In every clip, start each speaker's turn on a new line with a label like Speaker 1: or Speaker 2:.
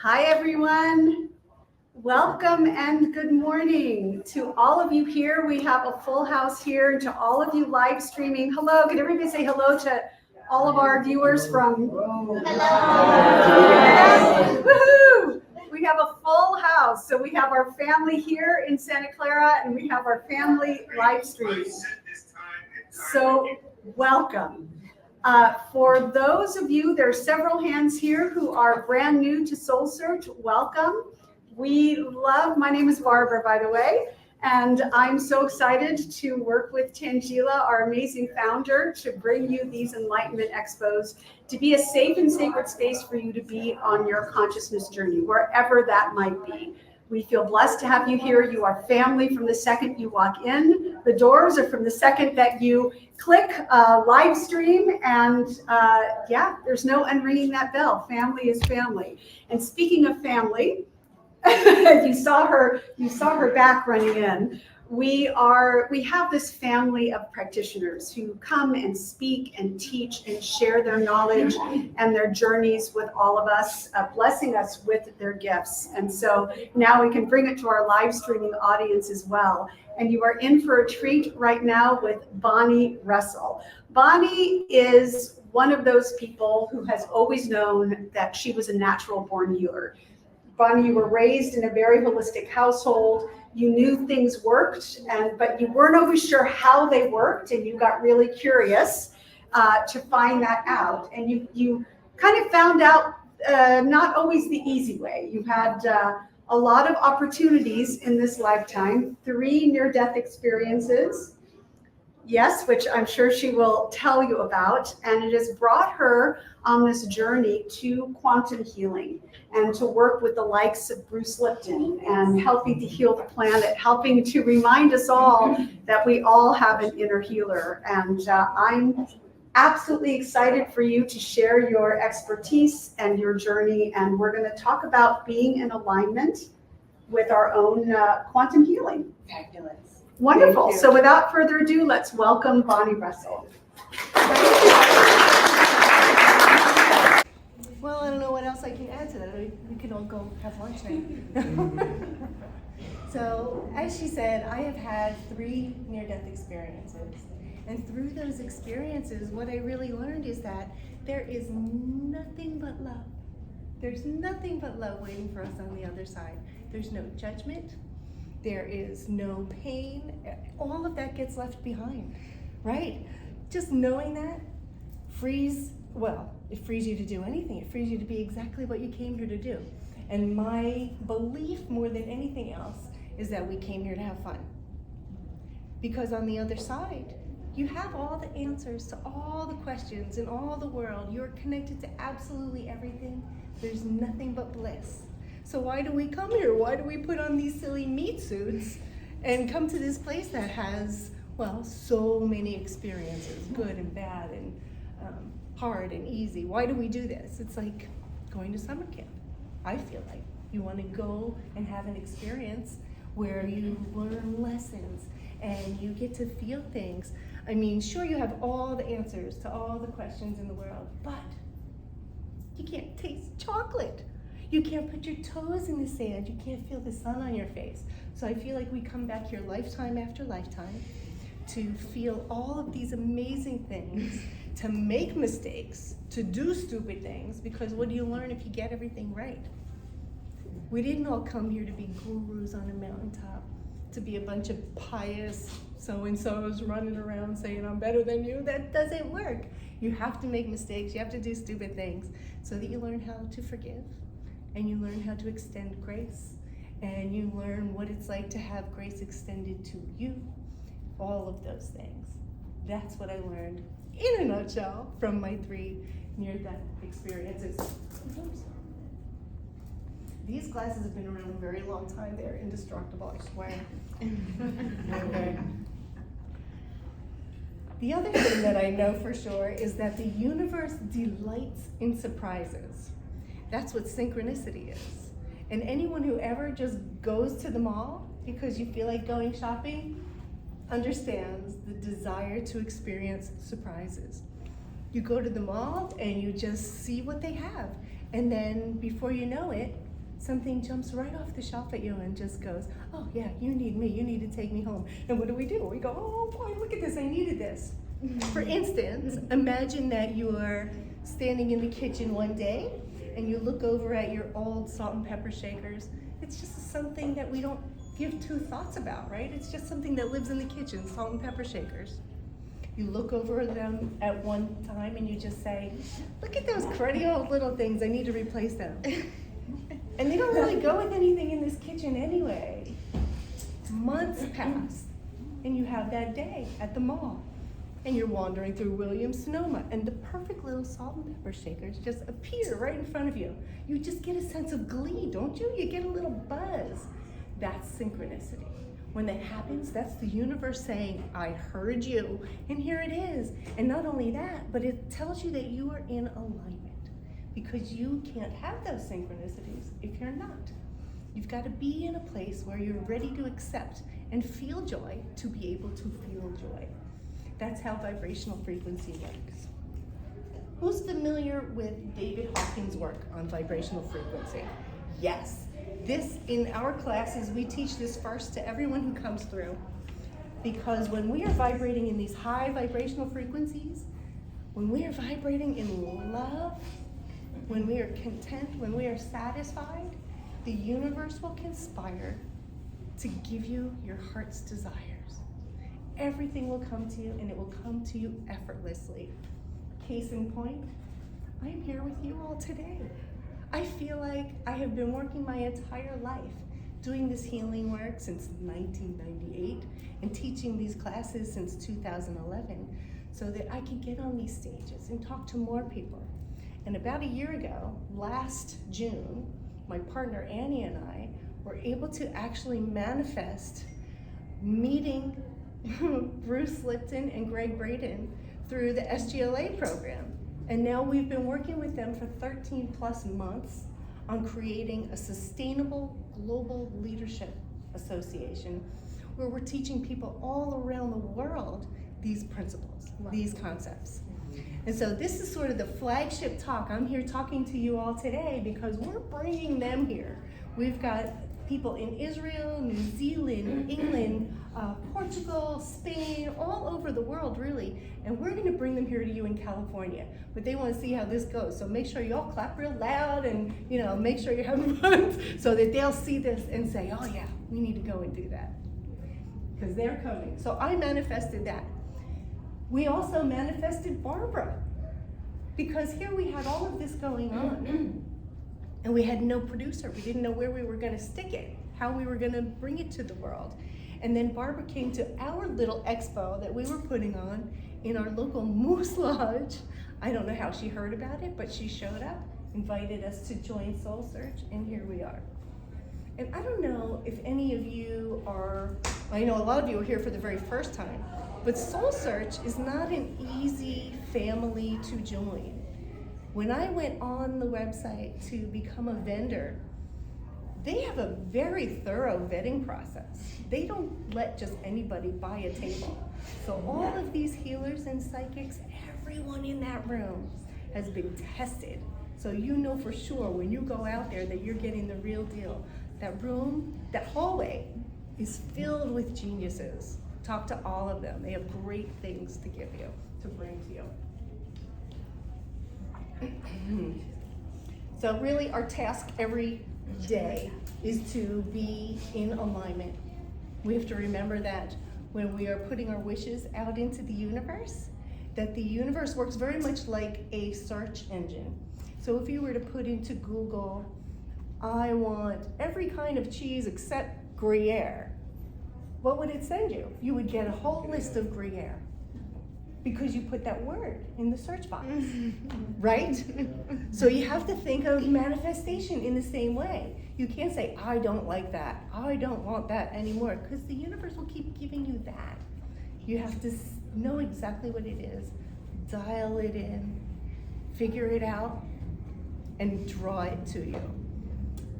Speaker 1: Hi, everyone. Welcome and good morning to all of you here. We have a full house here, and to all of you live streaming. Hello. Could everybody say hello to all of our viewers from? Hello. Woohoo! We have a full house. So we have our family here in Santa Clara, and we have our family live streaming. So welcome. For those of you, there are several hands here who are brand new to SoulSearch. Welcome. My name is Barbara, by the way, and I'm so excited to work with Tangela, our amazing founder, to bring you these Enlightenment Expos, to be a safe and sacred space for you to be on your consciousness journey, wherever that might be. We feel blessed to have you here. You are family from the second you walk in the doors, or from the second that you click live stream. And there's no unringing that bell. Family is family. And speaking of family, you saw her back running in. We have this family of practitioners who come and speak and teach and share their knowledge and their journeys with all of us, blessing us with their gifts. And so now we can bring it to our live streaming audience as well. And you are in for a treat right now with Bonnie Russell. Bonnie is one of those people who has always known that she was a natural born healer. Bonnie, you were raised in a very holistic household. You knew things worked, but you weren't always sure how they worked, and you got really curious to find that out. And you kind of found out not always the easy way. You had a lot of opportunities in this lifetime, 3 near-death experiences. Yes, which I'm sure she will tell you about. And it has brought her on this journey to quantum healing and to work with the likes of Bruce Lipton and helping to heal the planet, helping to remind us all that we all have an inner healer. And I'm absolutely excited for you to share your expertise and your journey. And we're going to talk about being in alignment with our own quantum healing.
Speaker 2: Fabulous.
Speaker 1: Wonderful. So without further ado, let's welcome Bonnie Russell.
Speaker 2: Well, I don't know what else I can add to that. We can all go have lunch now. So, as she said, I have had 3 near-death experiences. And through those experiences, what I really learned is that there is nothing but love. There's nothing but love waiting for us on the other side. There's no judgment. There is no pain. All of that gets left behind, right? Just knowing that it frees you to do anything. It frees you to be exactly what you came here to do. And my belief more than anything else is that we came here to have fun. Because on the other side, you have all the answers to all the questions in all the world. You're connected to absolutely everything. There's nothing but bliss. So why do we come here? Why do we put on these silly meat suits and come to this place that has, so many experiences, good and bad and hard and easy? Why do we do this? It's like going to summer camp. I feel like you want to go and have an experience where you learn lessons and you get to feel things. I mean, sure, you have all the answers to all the questions in the world, but you can't taste chocolate. You can't put your toes in the sand. You can't feel the sun on your face. So I feel like we come back here lifetime after lifetime to feel all of these amazing things, to make mistakes, to do stupid things, because what do you learn if you get everything right? We didn't all come here to be gurus on a mountaintop, to be a bunch of pious so-and-sos running around saying, I'm better than you. That doesn't work. You have to make mistakes. You have to do stupid things so that you learn how to forgive. And you learn how to extend grace, and you learn what it's like to have grace extended to you. All of those things. That's what I learned in a nutshell from my 3 near-death experiences. Oops. These glasses have been around a very long time. They're indestructible, I swear. Okay. The other thing that I know for sure is that the universe delights in surprises. That's what synchronicity is. And anyone who ever just goes to the mall because you feel like going shopping understands the desire to experience surprises. You go to the mall and you just see what they have. And then before you know it, something jumps right off the shelf at you and just goes, oh yeah, you need me, you need to take me home. And what do? We go, oh boy, look at this, I needed this. For instance, imagine that you're standing in the kitchen one day and you look over at your old salt and pepper shakers. It's just something that we don't give two thoughts about, right? It's just something that lives in the kitchen, salt and pepper shakers. You look over them at one time and you just say, look at those cruddy old little things, I need to replace them. And they don't really go with anything in this kitchen anyway. Months pass and you have that day at the mall. And you're wandering through Williams-Sonoma, and the perfect little salt and pepper shakers just appear right in front of you. You just get a sense of glee, don't you? You get a little buzz. That's synchronicity. When that happens, that's the universe saying, I heard you, and here it is. And not only that, but it tells you that you are in alignment, because you can't have those synchronicities if you're not. You've got to be in a place where you're ready to accept and feel joy to be able to feel joy. That's how vibrational frequency works. Who's familiar with David Hawkins' work on vibrational frequency? Yes. This, in our classes, we teach this first to everyone who comes through. Because when we are vibrating in these high vibrational frequencies, when we are vibrating in love, when we are content, when we are satisfied, the universe will conspire to give you your heart's desires. Everything will come to you, and it will come to you effortlessly. Case in point, I'm here with you all today. I feel like I have been working my entire life doing this healing work since 1998 and teaching these classes since 2011 so that I can get on these stages and talk to more people. And about a year ago, last June, my partner Annie and I were able to actually manifest meeting Bruce Lipton and Greg Braden through the SGLA program. And now we've been working with them for 13 plus months on creating a sustainable global leadership association where we're teaching people all around the world these principles, these concepts. And so this is sort of the flagship talk. I'm here talking to you all today because we're bringing them here. We've got people in Israel, New Zealand, England, Portugal, Spain, all over the world really, and we're going to bring them here to you in California. But they want to see how this goes, so make sure you all clap real loud and make sure you're having fun so that they'll see this and say, oh yeah, we need to go and do that because they're coming. So I manifested that. We also manifested Barbara because here we had all of this going on. And we had no producer. We didn't know where we were gonna stick it, how we were gonna bring it to the world. And then Barbara came to our little expo that we were putting on in our local Moose Lodge. I don't know how she heard about it, but she showed up, invited us to join SoulSearch, and here we are. And I don't know if any of you I know a lot of you are here for the very first time, but SoulSearch is not an easy family to join. When I went on the website to become a vendor, they have a very thorough vetting process. They don't let just anybody buy a table. So all of these healers and psychics, everyone in that room has been tested. So you know for sure when you go out there that you're getting the real deal. That room, that hallway is filled with geniuses. Talk to all of them. They have great things to give you, to bring to you. So really our task every day is to be in alignment. We have to remember that when we are putting our wishes out into the universe, that the universe works very much like a search engine. So if you were to put into Google, I want every kind of cheese except Gruyere, what would it send you? You would get a whole list of Gruyere. Because you put that word in the search box, right? So you have to think of manifestation in the same way. You can't say, I don't like that, I don't want that anymore, because the universe will keep giving you that. You have to know exactly what it is, dial it in, figure it out, and draw it to you.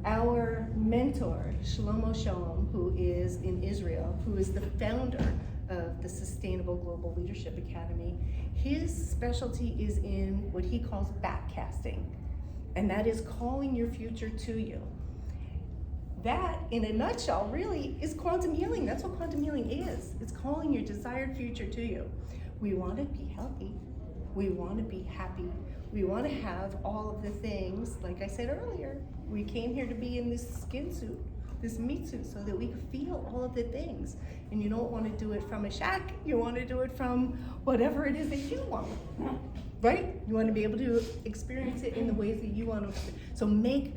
Speaker 2: Our mentor, Shlomo Shalom, who is in Israel, who is the founder of the Sustainable Global Leadership Academy, his specialty is in what he calls backcasting, and that is calling your future to you. that, in a nutshell, really is quantum healing. That's what quantum healing is. It's calling your desired future to you. We want to be healthy. We want to be happy. We want to have all of the things, like I said earlier, we came here to be in this skin suit, this meat suit, so that we could feel all of the things. And you don't want to do it from a shack, you want to do it from whatever it is that you want, right? You want to be able to experience it in the ways that you want to experience. So make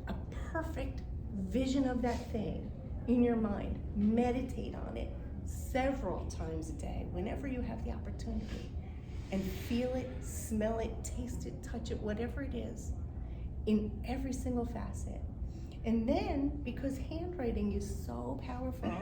Speaker 2: a perfect vision of that thing in your mind. Meditate on it several times a day, whenever you have the opportunity. And feel it, smell it, taste it, touch it, whatever it is, in every single facet. And then, because handwriting is so powerful,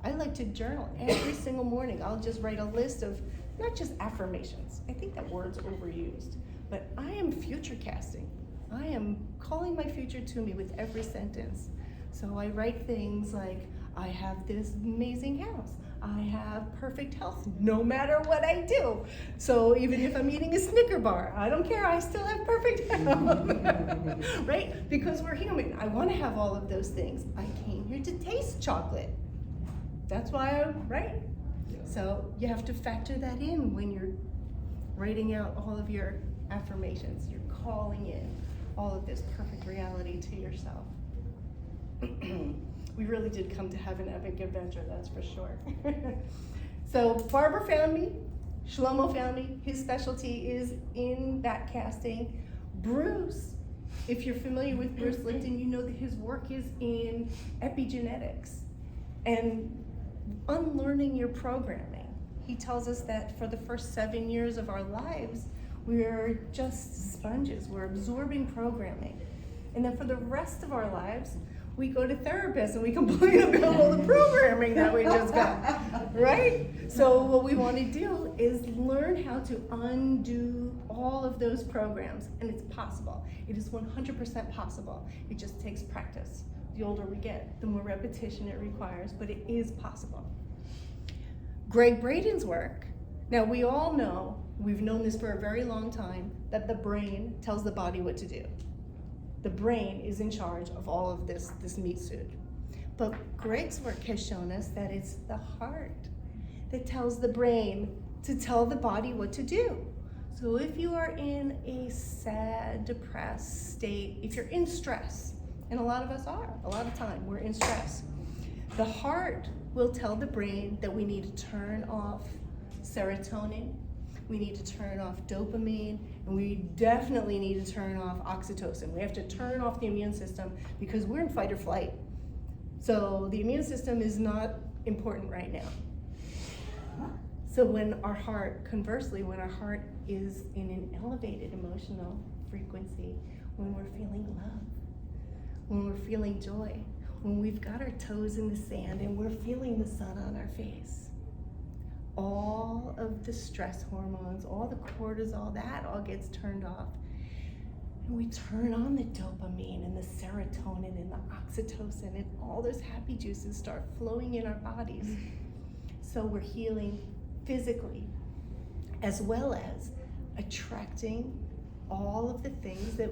Speaker 2: I like to journal every single morning. I'll just write a list of not just affirmations. I think that word's overused, but I am future casting. I am calling my future to me with every sentence. So I write things like, I have this amazing house. I have perfect health no matter what I do. So even if I'm eating a Snicker bar, I don't care, I still have perfect health, right? Because we're human. I want to have all of those things. I came here to taste chocolate. That's why right? So you have to factor that in when you're writing out all of your affirmations. You're calling in all of this perfect reality to yourself. We really did come to have an epic adventure, that's for sure. So Barbara found me, Shlomo found me. His specialty is in that casting. Bruce, if you're familiar with Bruce Lipton, you know that his work is in epigenetics and unlearning your programming. He tells us that for the first 7 years of our lives, we're just sponges, we're absorbing programming. And then for the rest of our lives, we go to therapists and we complain about all the programming that we just got, right? So what we want to do is learn how to undo all of those programs, and it's possible. It is 100% possible. It just takes practice. The older we get, the more repetition it requires, but it is possible. Greg Braden's work, now we all know, we've known this for a very long time, that the brain tells the body what to do. The brain is in charge of all of this meat suit. But Greg's work has shown us that it's the heart that tells the brain to tell the body what to do. So if you are in a sad, depressed state, if you're in stress, and a lot of us are, a lot of time we're in stress, the heart will tell the brain that we need to turn off serotonin, we need to turn off dopamine, and we definitely need to turn off oxytocin. We have to turn off the immune system because we're in fight or flight. So the immune system is not important right now. So when our heart, conversely, when our heart is in an elevated emotional frequency, when we're feeling love, when we're feeling joy, when we've got our toes in the sand and we're feeling the sun on our face, all of the stress hormones, all the cortisol, that all gets turned off. And we turn on the dopamine and the serotonin and the oxytocin, and all those happy juices start flowing in our bodies. So we're healing physically, as well as attracting all of the things that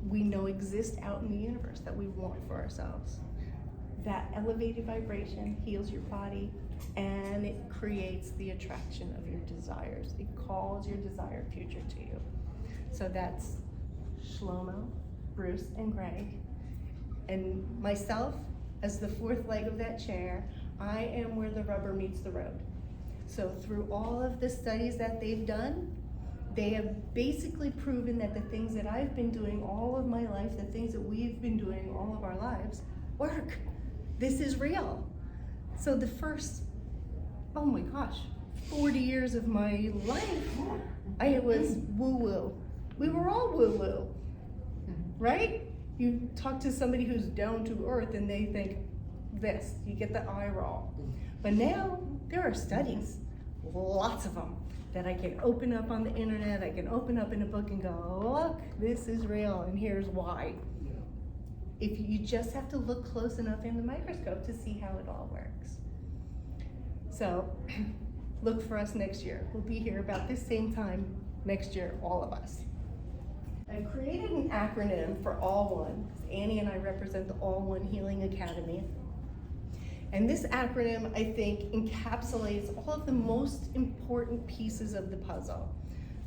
Speaker 2: we know exist out in the universe that we want for ourselves. That elevated vibration heals your body, and it creates the attraction of your desires. It calls your desired future to you. So that's Shlomo, Bruce, and Greg. And myself, as the fourth leg of that chair, I am where the rubber meets the road. So through all of the studies that they've done, they have basically proven that the things that I've been doing all of my life, the things that we've been doing all of our lives, work. This is real. So the first, 40 years of my life, I was woo-woo. We were all woo-woo, right? You talk to somebody who's down to earth and they think this, you get the eye roll. But now there are studies, lots of them, that I can open up on the internet, I can open up in a book and go, look, this is real and here's why. If you just have to look close enough in the microscope to see how it all works. So look for us next year. We'll be here about this same time next year, all of us. I've created an acronym for All One, because Annie and I represent the All One Healing Academy. And this acronym, I think, encapsulates all of the most important pieces of the puzzle.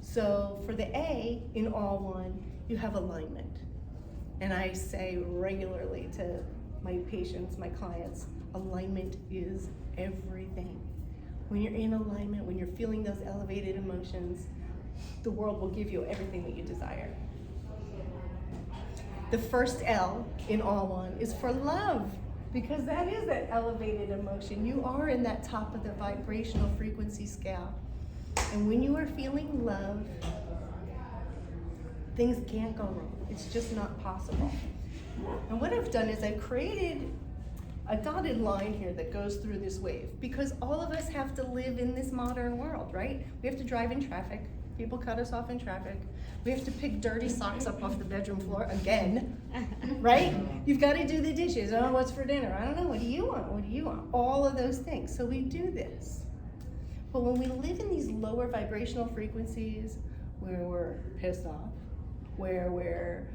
Speaker 2: So for the A in All One, you have alignment. And I say regularly to my patients, my clients, alignment is everything. When you're in alignment, when you're feeling those elevated emotions, the world will give you everything that you desire. The first L in All One is for love, because that is that elevated emotion. You are in that top of the vibrational frequency scale. And when you are feeling love, things can't go wrong. It's just not possible. And what I've done is I've created a dotted line here that goes through this wave, because all of us have to live in this modern world, right? We have to drive in traffic. People cut us off in traffic. We have to pick dirty socks up off the bedroom floor again, right? You've got to do the dishes. Oh, what's for dinner? I don't know. What do you want? What do you want? All of those things. So we do this. But when we live in these lower vibrational frequencies, where we're pissed off, where we're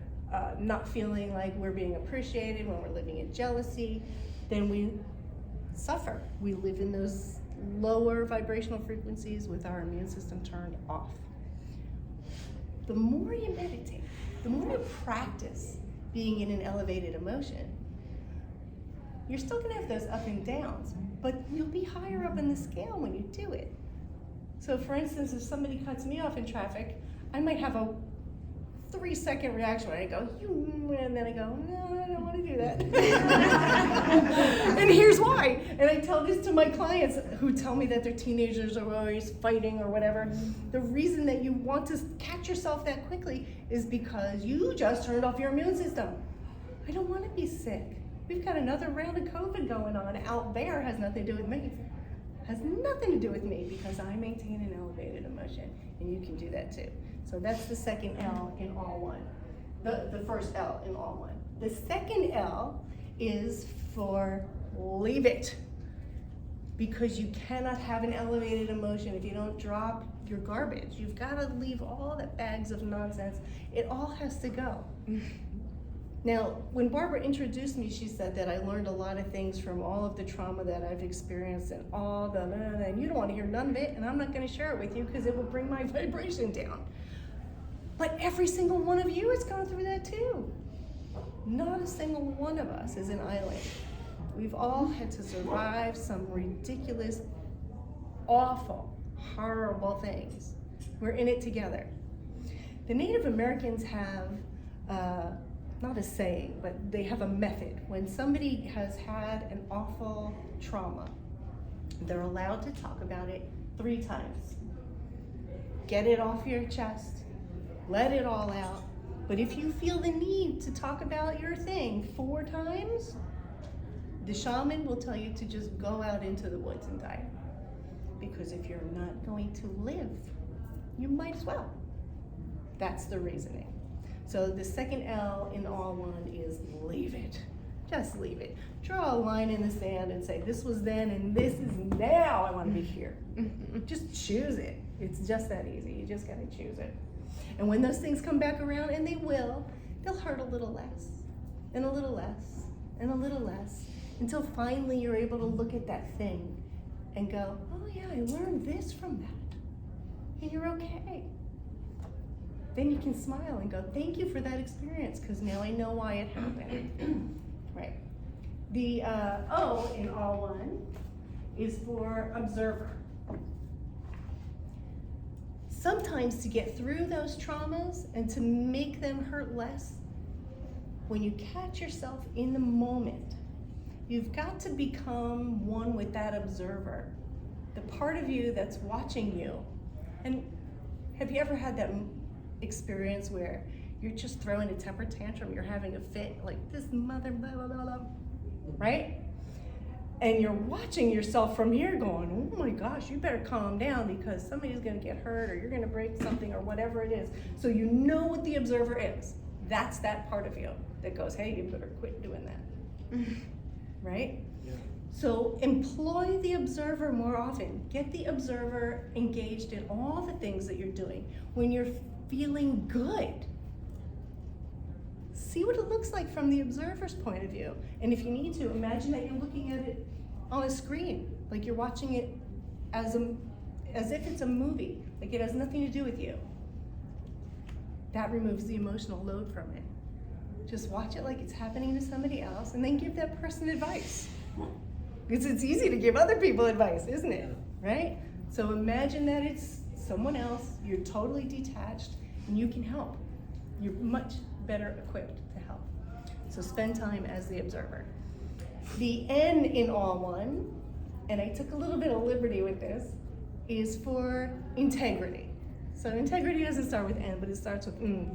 Speaker 2: not feeling like we're being appreciated, when we're living in jealousy, then we suffer. We live in those lower vibrational frequencies with our immune system turned off. The more you meditate, the more you practice being in an elevated emotion, you're still gonna have those up and downs, but you'll be higher up in the scale when you do it. So for instance, if somebody cuts me off in traffic, I might have a 3-second reaction where I go, you, and then I go, no, I don't want to do that. And here's why. And I tell this to my clients who tell me that their teenagers are always fighting or whatever. The reason that you want to catch yourself that quickly is because you just turned off your immune system. I don't want to be sick. We've got another round of COVID going on out there. Has nothing to do with me. Has nothing to do with me, because I maintain an elevated emotion, and you can do that too. So that's the second L in All One. The first L in All One. The second L is for leave it. Because you cannot have an elevated emotion if you don't drop your garbage. You've got to leave all the bags of nonsense. It all has to go. Now, when Barbara introduced me, she said that I learned a lot of things from all of the trauma that I've experienced and all the, and you don't want to hear none of it, and I'm not going to share it with you because it will bring my vibration down. But every single one of you has gone through that too. Not a single one of us is an island. We've all had to survive some ridiculous, awful, horrible things. We're in it together. The Native Americans have, not a saying, but they have a method. When somebody has had an awful trauma, they're allowed to talk about it 3 times. Get it off your chest, let it all out. But if you feel the need to talk about your thing 4 times, the shaman will tell you to just go out into the woods and die. Because if you're not going to live, you might as well. That's the reasoning. So the second L in All One is leave it. Just leave it. Draw a line in the sand and say, this was then and this is now. I want to be here. Just choose it. It's just that easy. You just got to choose it. And when those things come back around, and they will, they'll hurt a little less, and a little less, and a little less, until finally you're able to look at that thing and go, oh yeah, I learned this from that. And you're okay. Then you can smile and go, thank you for that experience, because now I know why it happened. Right. The O in All One is for observer. Sometimes to get through those traumas and to make them hurt less, when you catch yourself in the moment, you've got to become one with that observer, the part of you that's watching you. And have you ever had that experience where you're just throwing a temper tantrum, you're having a fit, like this mother, blah, blah, blah, blah, right? And you're watching yourself from here going, oh my gosh, you better calm down because somebody's gonna get hurt or you're gonna break something or whatever it is. So you know what the observer is. That's that part of you that goes, hey, you better quit doing that, right? Yeah. So employ the observer more often. Get the observer engaged in all the things that you're doing. When you're feeling good, See what it looks like from the observer's point of view. And if you need to, imagine that you're looking at it on a screen, like you're watching it as if it's a movie, like it has nothing to do with you. That removes the emotional load from it. Just watch it like it's happening to somebody else, and then give that person advice. Because it's easy to give other people advice, isn't it? Right? So imagine that it's someone else, you're totally detached, and you can help. You're much better equipped to help. So spend time as the observer. The N in all one, and I took a little bit of liberty with this, is for integrity. So integrity doesn't start with N, but it starts with N.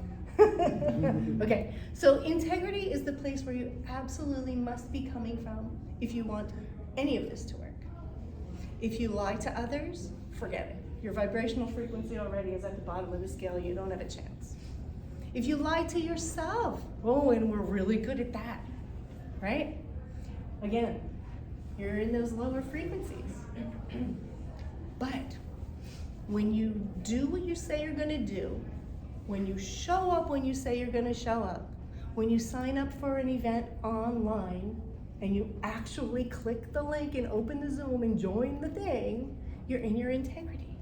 Speaker 2: Okay, so integrity is the place where you absolutely must be coming from if you want any of this to work. If you lie to others, forget it. Your vibrational frequency already is at the bottom of the scale. You don't have a chance. If you lie to yourself, oh, and we're really good at that, right? Again, you're in those lower frequencies. But when you do what you say you're gonna do, when you show up when you say you're gonna show up, when you sign up for an event online and you actually click the link and open the Zoom and join the thing, you're in your integrity.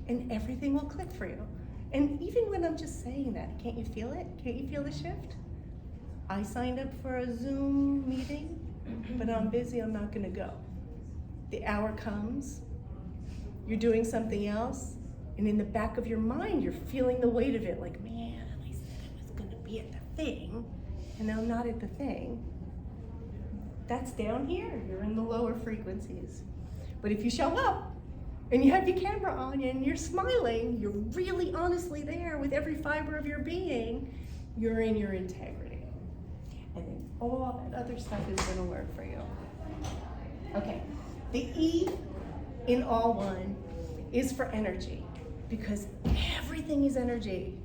Speaker 2: And everything will click for you. And even when I'm just saying that, can't you feel it? Can't you feel the shift? I signed up for a Zoom meeting, but I'm busy, I'm not gonna go. The hour comes, you're doing something else, and in the back of your mind, you're feeling the weight of it, like, man, I said I was gonna be at the thing, and now I'm not at the thing. That's down here, you're in the lower frequencies. But if you show up, and you have your camera on and you're smiling, you're really honestly there with every fiber of your being, you're in your integrity. And then all that other stuff is gonna work for you. Okay, the E in all one is for energy, because everything is energy.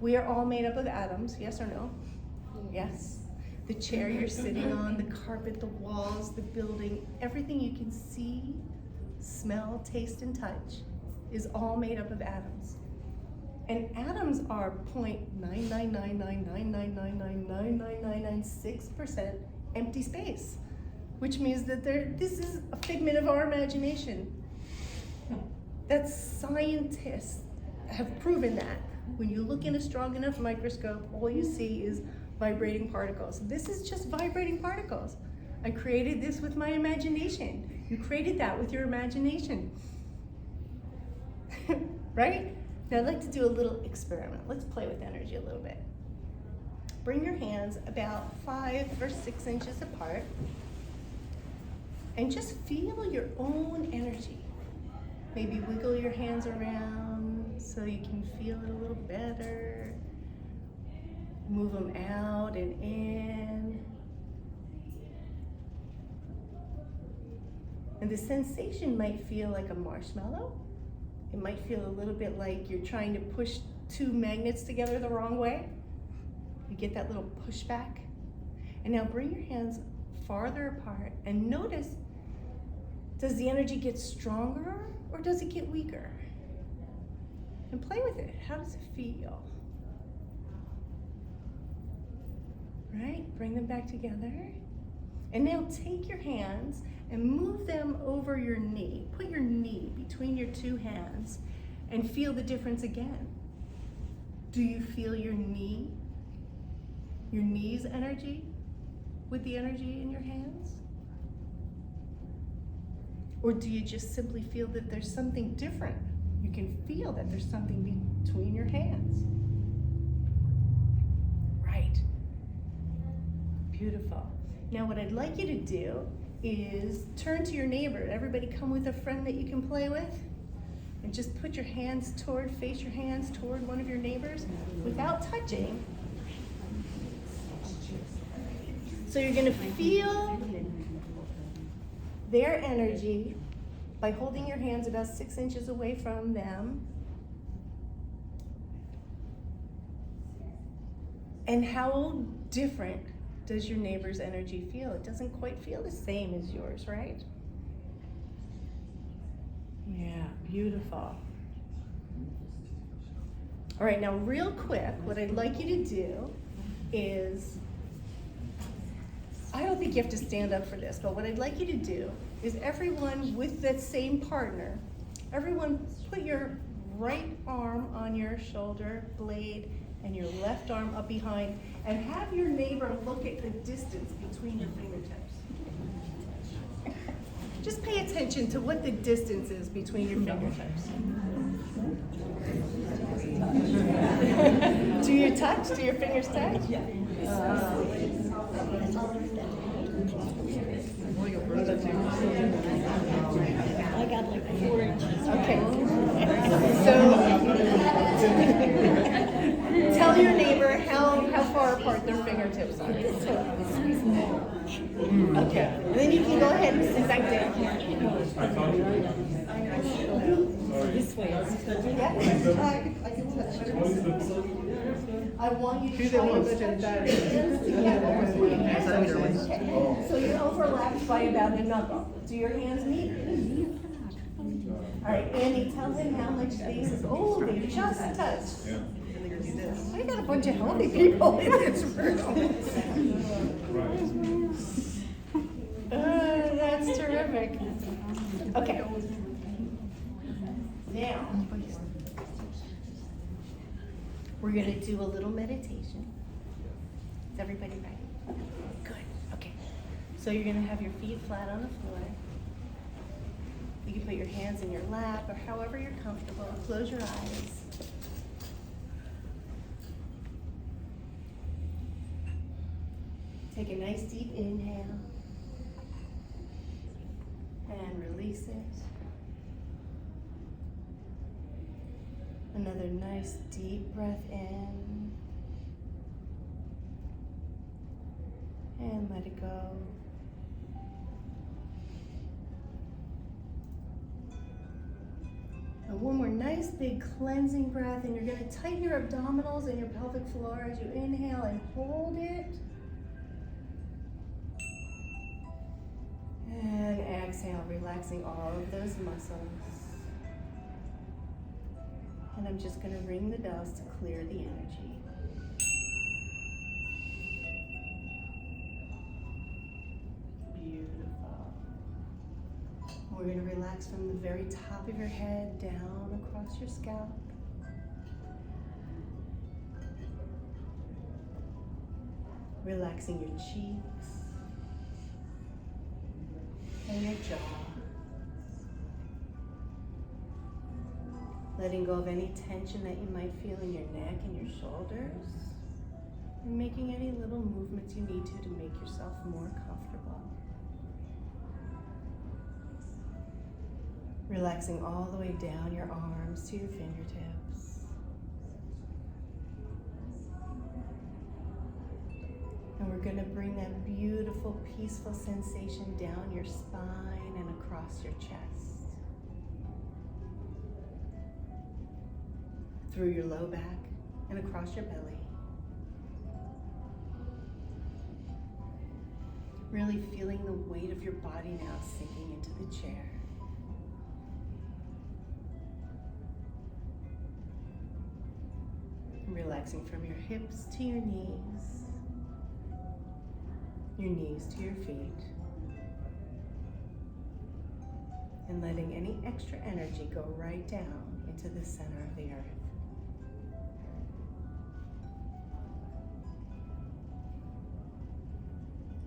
Speaker 2: We are all made up of atoms, yes or no? Yes. The chair you're sitting on, the carpet, the walls, the building, everything you can see, smell, taste, and touch is all made up of atoms. And atoms are 0.9999999999996% empty space, which means that this is a figment of our imagination. That scientists have proven that. When you look in a strong enough microscope, all you see is vibrating particles. This is just vibrating particles. I created this with my imagination. You created that with your imagination. Right? Now I'd like to do a little experiment. Let's play with energy a little bit. Bring your hands about 5 or 6 inches apart and just feel your own energy. Maybe wiggle your hands around so you can feel it a little better. Move them out and in. And the sensation might feel like a marshmallow. It might feel a little bit like you're trying to push 2 magnets together the wrong way. You get that little pushback. And now bring your hands farther apart and notice, does the energy get stronger or does it get weaker? And play with it. How does it feel? Right? Bring them back together. And now take your hands and move them over your knee. Put your knee between your 2 hands and feel the difference again. Do you feel your knee's energy with the energy in your hands? Or do you just simply feel that there's something different? You can feel that there's something between your hands. Right. Beautiful. Now what I'd like you to do is turn to your neighbor. Everybody come with a friend that you can play with. And just put your hands face your hands toward one of your neighbors without touching. So you're gonna feel their energy by holding your hands about 6 inches away from them. And how different does your neighbor's energy feel? It doesn't quite feel the same as yours, right? Yeah, beautiful. All right, now real quick, what I'd like you to do is, I don't think you have to stand up for this, but what I'd like you to do is everyone with that same partner, everyone put your right arm on your shoulder blade and your left arm up behind, and have your neighbor look at the distance between your fingertips. Just pay attention to what the distance is between your fingertips. Do you touch? Do your fingers touch? Yeah.
Speaker 3: I got like 4 inches.
Speaker 2: Okay. So tell your neighbor how far apart their fingertips are. Okay. And then you can go ahead and sit back down.
Speaker 3: This way.
Speaker 2: Yeah. I can touch you. I want you to try and touch your hands together. Okay. So you're overlapped by about a knuckle. Do your hands meet? All right, Andy, tell him how much space is. Oh, they just touched. I got a bunch of healthy people in this room. That's terrific. Okay. Now, we're going to do a little meditation. Is everybody ready? Good. Okay. So you're going to have your feet flat on the floor. You can put your hands in your lap or however you're comfortable. Close your eyes. Take a nice deep inhale and release it. Another nice deep breath in and let it go. And one more nice big cleansing breath, and you're going to tighten your abdominals and your pelvic floor as you inhale and hold it. And exhale, relaxing all of those muscles. And I'm just going to ring the bells to clear the energy. Beautiful. We're going to relax from the very top of your head down across your scalp. Relaxing your cheeks and your jaw. Letting go of any tension that you might feel in your neck and your shoulders. And making any little movements you need to make yourself more comfortable. Relaxing all the way down your arms to your fingertips. And we're going to bring that beautiful, peaceful sensation down your spine and across your chest. Through your low back and across your belly. Really feeling the weight of your body now sinking into the chair. Relaxing from your hips to your knees to your feet, and letting any extra energy go right down into the center of the earth.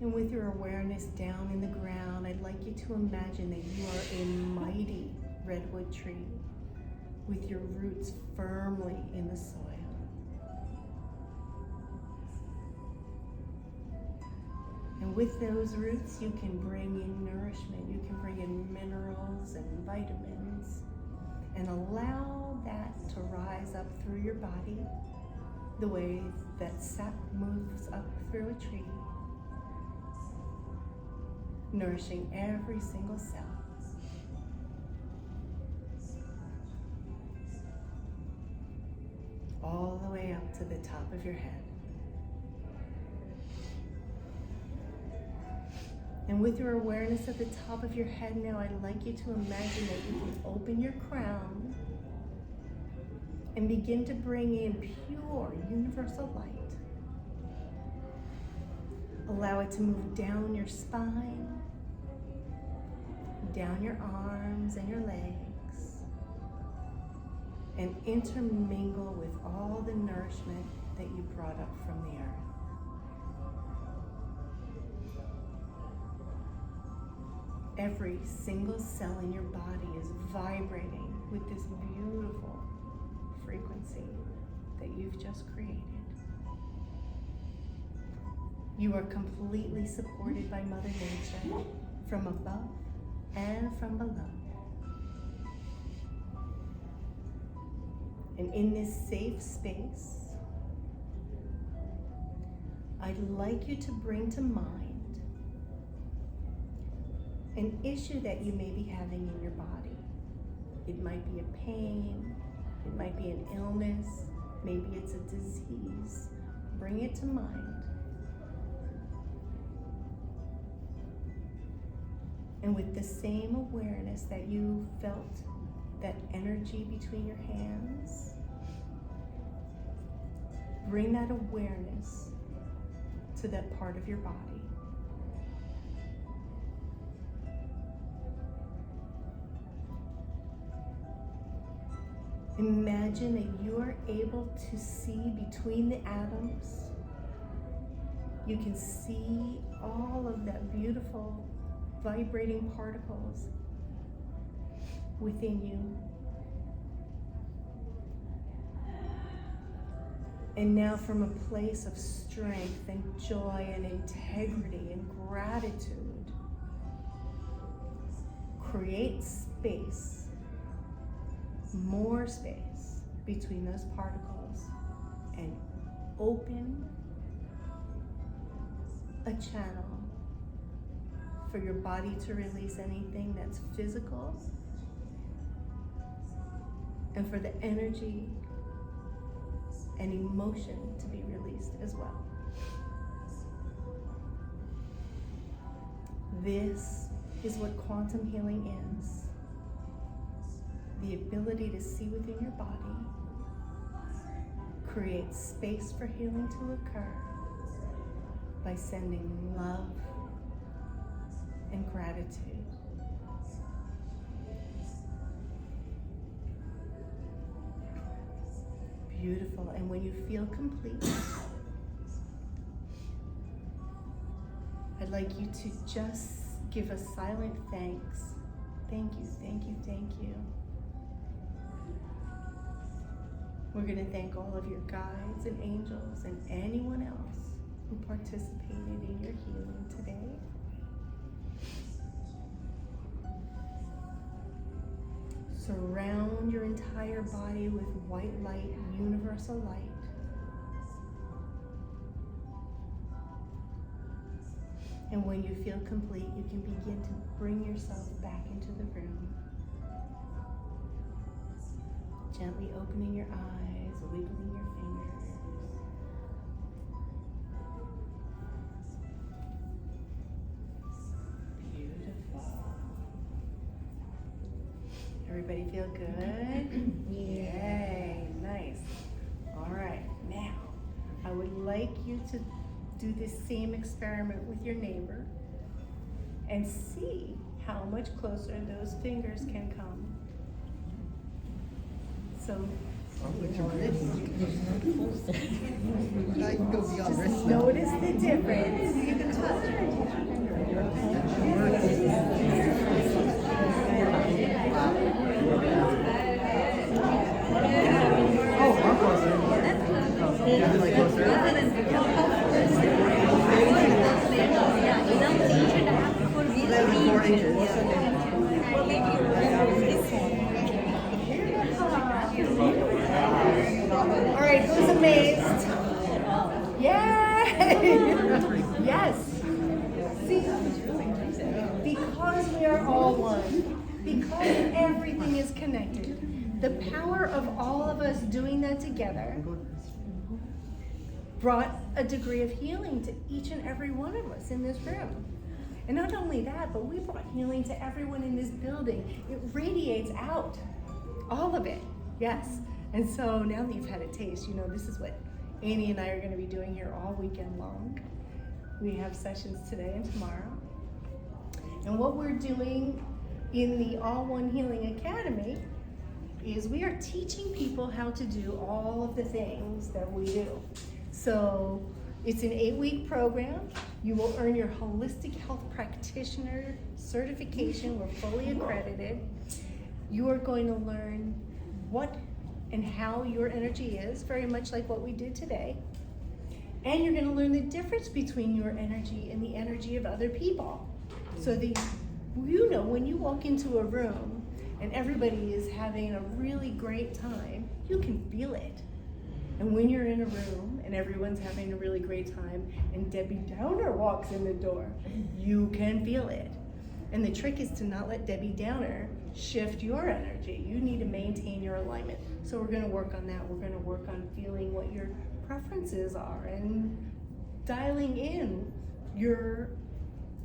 Speaker 2: And with your awareness down in the ground, I'd like you to imagine that you are a mighty redwood tree with your roots firmly in the soil. And with those roots, you can bring in nourishment, you can bring in minerals and vitamins, and allow that to rise up through your body the way that sap moves up through a tree, nourishing every single cell. All the way up to the top of your head. And with your awareness at the top of your head now, I'd like you to imagine that you can open your crown and begin to bring in pure universal light Allow it to move down your spine, down your arms and your legs, and intermingle with all the nourishment that you brought up from the earth. Every single cell in your body is vibrating with this beautiful frequency that you've just created. You are completely supported by Mother Nature from above and from below. And in this safe space, I'd like you to bring to mind an issue that you may be having in your body. It might be a pain, it might be an illness, maybe it's a disease. Bring it to mind. And with the same awareness that you felt that energy between your hands, bring that awareness to that part of your body. Imagine that you are able to see between the atoms. You can see all of that beautiful vibrating particles within you. And now from a place of strength and joy and integrity and gratitude, create space, more space between those particles, and open a channel for your body to release anything that's physical, and for the energy and emotion to be released as well. This is what quantum healing is. The ability to see within your body, create space for healing to occur by sending love and gratitude. Beautiful. And when you feel complete, I'd like you to just give a silent thanks. Thank you, thank you, thank you. We're going to thank all of your guides and angels and anyone else who participated in your healing today. Surround your entire body with white light, universal light. And when you feel complete, you can begin to bring yourself back into the room. Gently opening your eyes, wiggling your fingers. Beautiful. Everybody feel good? Yay, nice. All right, now I would like you to do this same experiment with your neighbor and see how much closer those fingers can come. So just notice the difference. You can All right, who's amazed? Yay! Yes. See, because we are all one, because everything is connected, the power of all of us doing that together brought a degree of healing to each and every one of us in this room. And not only that, but we brought healing to everyone in this building. It radiates out, all of it, yes. And so now that you've had a taste, you know this is what Annie and I are going to be doing here all weekend long. We have sessions today and tomorrow. And what we're doing in the All One Healing Academy is we are teaching people how to do all of the things that we do. So it's an 8-week program. You will earn your holistic health practitioner certification. We're fully accredited. You are going to learn what and how your energy is, very much like what we did today. And you're going to learn the difference between your energy and the energy of other people. So that you know when you walk into a room and everybody is having a really great time, you can feel it. And when you're in a room and everyone's having a really great time and Debbie Downer walks in the door, you can feel it. And the trick is to not let Debbie Downer shift your energy. You need to maintain your alignment. So we're going to work on that. We're going to work on feeling what your preferences are and dialing in your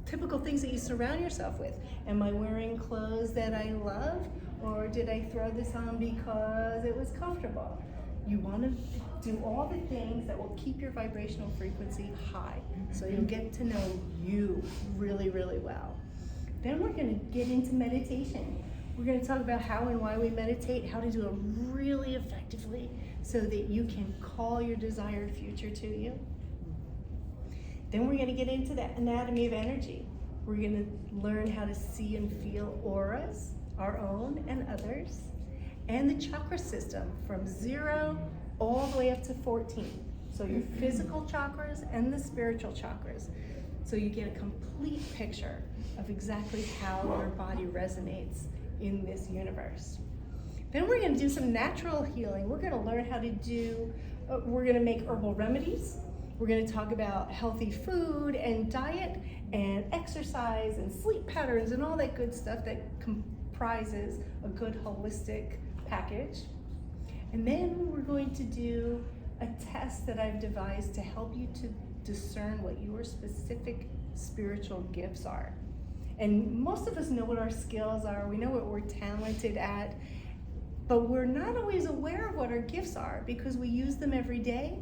Speaker 2: typical things that you surround yourself with. Am I wearing clothes that I love, or did I throw this on because it was comfortable? You want to do all the things that will keep your vibrational frequency high, so you'll get to know you really, really well. Then we're going to get into meditation. We're going to talk about how and why we meditate, how to do it really effectively so that you can call your desired future to you. Then we're going to get into the anatomy of energy. We're going to learn how to see and feel auras, our own and others, and the chakra system from 0 all the way up to 14. So your physical chakras and the spiritual chakras. So you get a complete picture of exactly how your body resonates in this universe. Then we're going to do some natural healing. We're going to learn how to do, we're going to make herbal remedies. We're going to talk about healthy food and diet and exercise and sleep patterns and all that good stuff that comprises a good holistic package. And then we're going to do a test that I've devised to help you to discern what your specific spiritual gifts are. And most of us know what our skills are. We know what we're talented at, but we're not always aware of what our gifts are because we use them every day.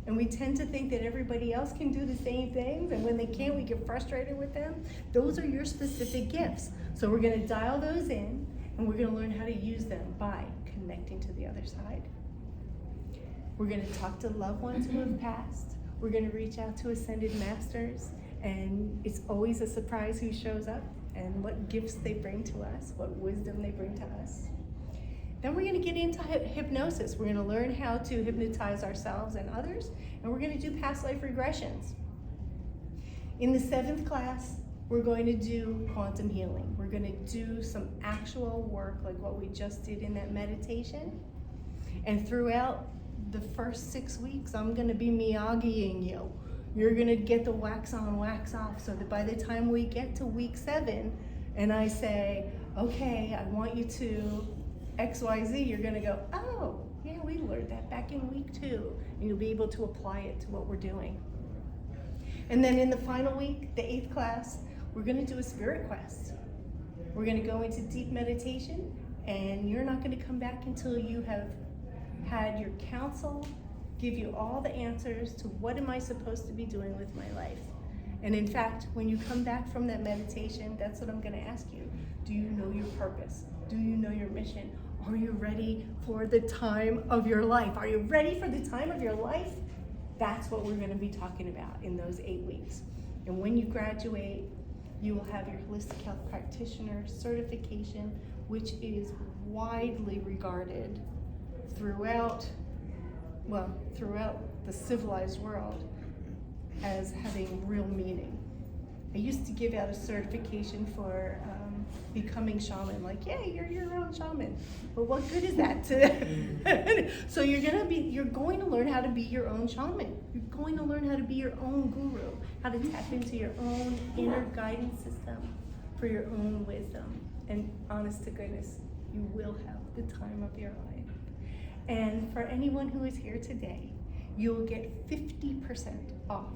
Speaker 2: And we tend to think that everybody else can do the same things, and when they can't, we get frustrated with them. Those are your specific gifts. So we're going to dial those in, and we're going to learn how to use them by connecting to the other side. We're going to talk to loved ones who have passed. We're going to reach out to ascended masters, and it's always a surprise who shows up and what gifts they bring to us, what wisdom they bring to us. Then we're going to get into hypnosis. We're going to learn how to hypnotize ourselves and others, and we're going to do past life regressions. In the 7th class, we're going to do quantum healing. We're going to do some actual work like what we just did in that meditation. And throughout the first 6 weeks, I'm going to be Miyagiing you. You're going to get the wax on, wax off, so that by the time we get to week 7, and I say, okay, I want you to XYZ, you're going to go, oh, yeah, we learned that back in week 2. And you'll be able to apply it to what we're doing. And then in the final week, the 8th class, we're going to do a spirit quest. We're going to go into deep meditation, and you're not going to come back until you have had your counsel give you all the answers to what am I supposed to be doing with my life. And in fact, when you come back from that meditation, that's what I'm going to ask you. Do you know your purpose? Do you know your mission? Are you ready for the time of your life? Are you ready for the time of your life? That's what we're going to be talking about in those 8 weeks. And when you graduate, you will have your holistic health practitioner certification, which is widely regarded throughout the civilized world as having real meaning. I used to give out a certification for becoming shaman, like, yeah, you're your own shaman. But what good is that to So you're going to learn how to be your own shaman. You're going to learn how to be your own guru, how to tap into your own inner guidance system for your own wisdom. And honest to goodness, you will have the time of your life. And for anyone who is here today, you'll get 50% off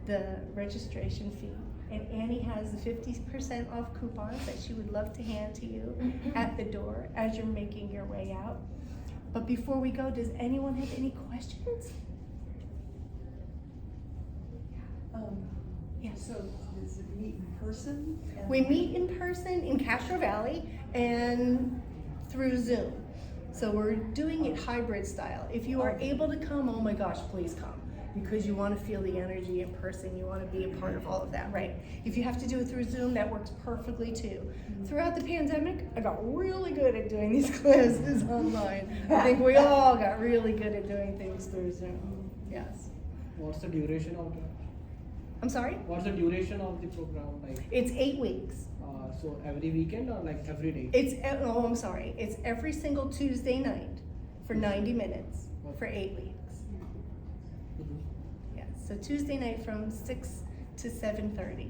Speaker 2: the registration fee. And Annie has the 50% off coupons that she would love to hand to you at the door as you're making your way out. But before we go, does anyone have any questions? Yeah.
Speaker 4: So does it meet in person?
Speaker 2: We meet in person in Castro Valley and through Zoom. So we're doing it hybrid style. If you are able to come, oh my gosh, please come. Because you want to feel the energy in person, you want to be a part of all of that, right? If you have to do it through Zoom, that works perfectly too. Throughout the pandemic, I got really good at doing these classes online. I think we all got really good at doing things through Zoom. Yes.
Speaker 5: What's the duration of the?
Speaker 2: I'm sorry?
Speaker 5: What's the duration of the program like?
Speaker 2: It's 8 weeks.
Speaker 5: So every weekend or like every day?
Speaker 2: I'm sorry. It's every single Tuesday night for 90 minutes for 8 weeks. Yeah, so Tuesday night from 6 to 7:30.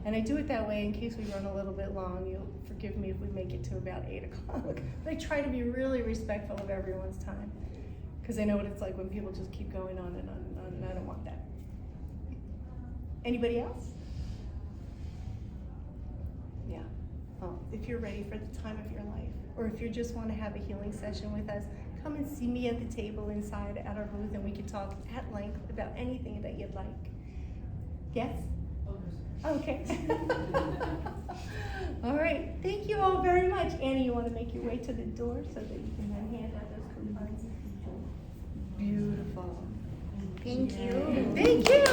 Speaker 2: And I do it that way in case we run a little bit long. You'll forgive me if we make it to about 8 o'clock. But I try to be really respectful of everyone's time. Because I know what it's like when people just keep going on and on and on, and I don't want that. Anybody else? Yeah. Well, if you're ready for the time of your life, or if you just want to have a healing session with us, come and see me at the table inside at our booth, and we can talk at length about anything that you'd like. Yes? Okay. All right. Thank you all very much. Annie, you want to make your way to the door so that you can then hand out those coupons? Beautiful.
Speaker 3: Thank you.
Speaker 2: Thank you.